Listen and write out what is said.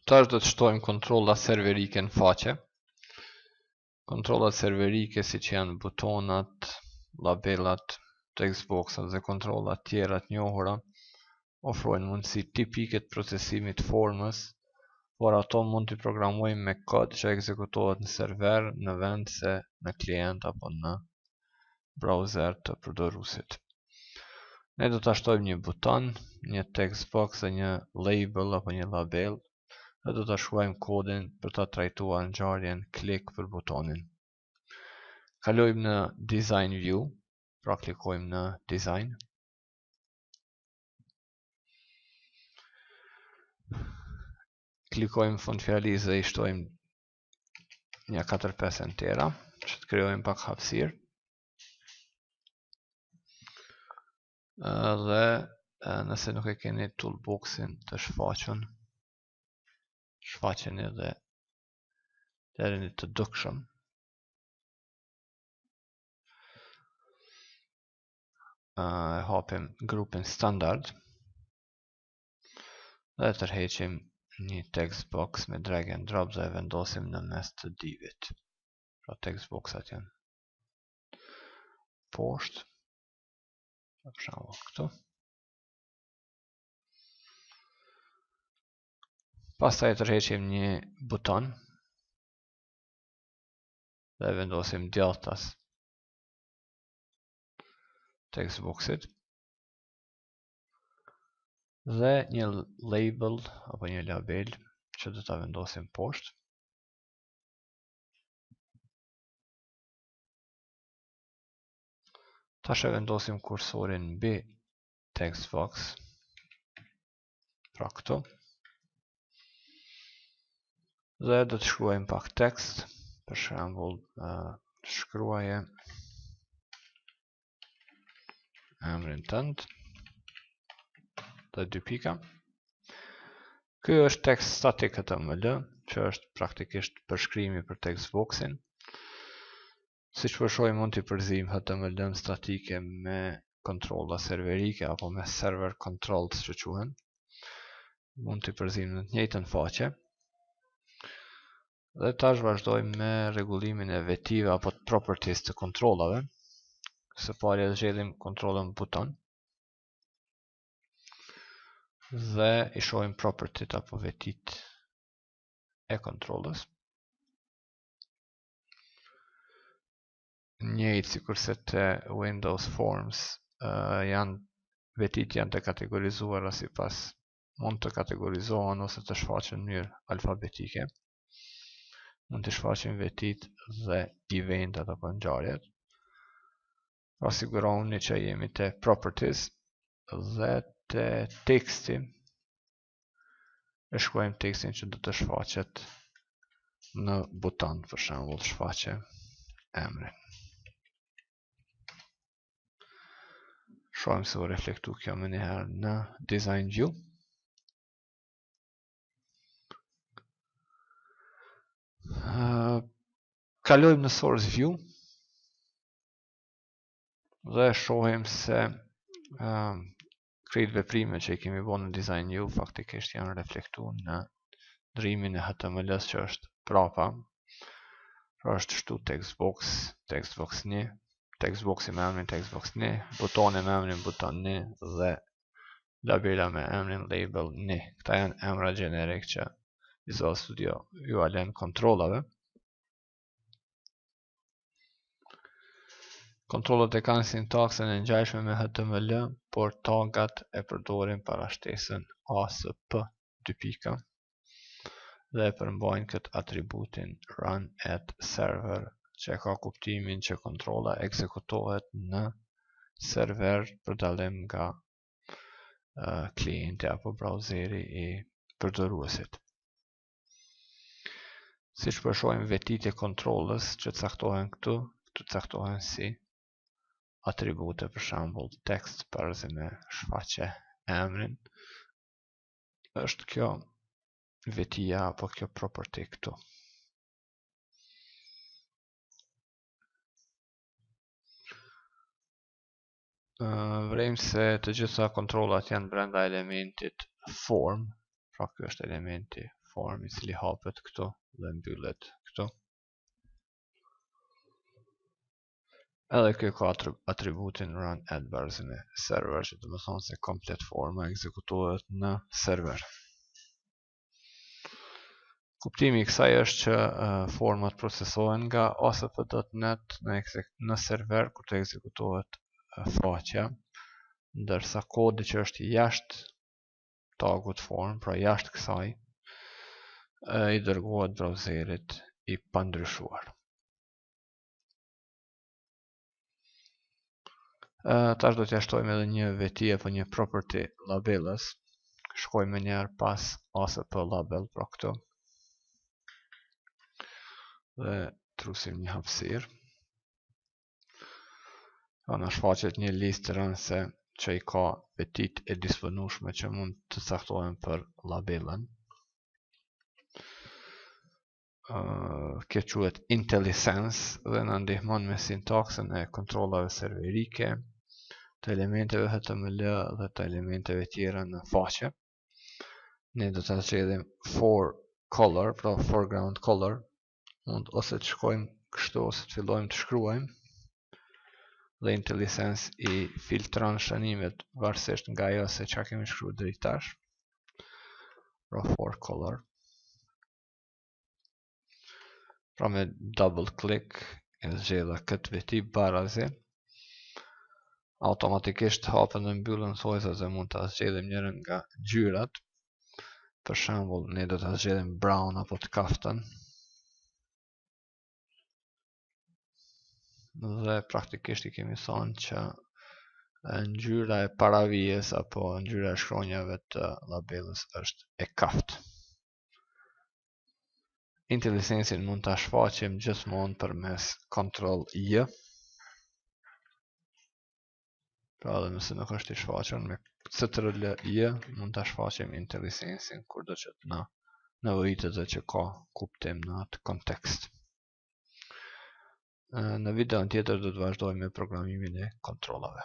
Tash do të shtojmë kontrollat serverike në faqe. Kontrollat serverike si që janë butonat, labellat, textboxat dhe kontrollat tjera të njohura ofrojnë mundësi tipike të procesimit formës, por ato mund të programojmë me kod që ekzekutohet në server në vend se në klient apo në browser të përdoruesit. Ne do ta shtojmë një buton, një textbox dhe një label apo një label dhe do ta shkruajmë kodin për ta trajtuar ngjarjen klik për butonin. Kalojmë në Design View, pra klikojmë në Design. Klikojmë fund fjalisë dhe I shtojmë një 4-5 entera që të krijojmë pak hapësirë. Dhe nëse nuk e keni toolboxin të shfaqen edhe deri të dukshëm. Hapim grupin standard dhe tërheqim një text box me drag and drop dhe e vendosim në mes të divit. Pra text boxat janë poshtë. Për shembull këtu. Pastaj tërheqim një buton dhe vendosim djathtas text boxit dhe një label apo një label që do ta vendosim poshtë. Tash e vendosim kursorin mbi text box, pra këtu. Dhe do të shkruajmë pak tekst, për shembull, shkruaje emrin tënd dhe 2 pika. Ky është tekst static HTML, që është praktikisht përshkrimi për text boxin. Siç po shohim mund të përzijmë HTML statike me kontrolla serverike apo me server controls që quhen. Mund të përzijmë në të njëjtën faqe. Dhe tash vazhdojmë me rregullimin e vetive apo të properties të kontrollave. Së pari zgjedhim kontrollën buton. Dhe I shohim propertyt apo vetit e kontrollës. Njëjtë sikurse te Windows Forms, vetit janë të kategorizuara sipas mund të kategorizohen ose të shfaqen në mënyrë alfabetike. Mund të shfaqim vetit dhe eventet apo ngjarjet. Pra sigurohuni që jemi te properties dhe te teksti e shkruajmë tekstin që do të shfaqet në buton, për shembull shfaqe emrin. Shohim se u reflektu kjo më njëherë në Design View. Kalojmë në Source View dhe shohim se krejt veprime që I kemi bërë në Design View faktikisht janë reflektuar në ndrimin e HTML-s që është prapa. Pra është shtu textbox, textbox 1, textboxi me emrin textbox 1, butoni me emrin buton 1 dhe labela me emrin label 1. Këta janë emra generik që Visual Studio ju alen kontrollave. Kontrollat e kanë sintaksën e ngjashme me HTML, por tagat e përdorin parashtesën ASP 2 pika dhe përmbajnë këtë atributin run at server, që ka kuptimin që kontrolla ekzekutohet në server për dallim nga klienti apo browseri I përdoruesit. Siç po shohim vetit e kontrollës që caktohen këtu caktohen si atribute, për shembull text përzi me shfaqe emrin. Është kjo vetia apo kjo property këtu. Vrejmë se të gjitha kontrollat janë brenda elementit form, pra kjo është elementi form i cili hapet këtu dhe mbyllet këtu. Edhe kjo ka atributin run at version e server, që do të thonë se komplet forma ekzekutohet në server. Kuptimi i kësaj është që format procesohen nga ASP.NET në server kur të ekzekutohet faqja, ndërsa kodi që është jashtë tagut form, pra jashtë kësaj, i dërgohet browserit i pandryshuar. Tash do t'ja shtojmë edhe një veti apo një property labelës. Shkojmë njëherë pas ASP label, pra këtu. Dhe trusim një hapësirë. Na shfaqet një listë rënëse që i ka vetit e disponueshme që mund të caktohen për labelën. Kjo quhet IntelliSense dhe na ndihmon me sintaksën e kontrollave serverike, të elementeve HTML dhe të elementeve tjera në faqe. Ne do të zgjedhim for color, pra foreground color. Mund ose të shkojmë kështu ose të fillojmë të shkruajmë. Dhe IntelliSense i filtron shënimet varësisht nga ajo se çka kemi shkruar deri tash. Pra for color. Pra me double click e zgjedha këtë veti barazi. Automatikisht hapen dhe mbyllen thojësa se mund të zgjedhim njërin nga ngjyrat. Për shembull, ne do të zgjedhim brown apo të kaftën. Dhe praktikisht i kemi thënë që ngjyra e paravijes apo ngjyra e shkronjave të labelës është e kaftë. IntelliSense-in mund ta shfaqim gjithmonë përmes Ctrl+J. Pra edhe nëse nuk është i shfaqur me Ctrl+J, mund ta shfaqim IntelliSense-in kurdo që na nevojitet dhe që ka kuptim në atë kontekst. Në videon tjetër do të vazhdojmë me programimin e kontrollave.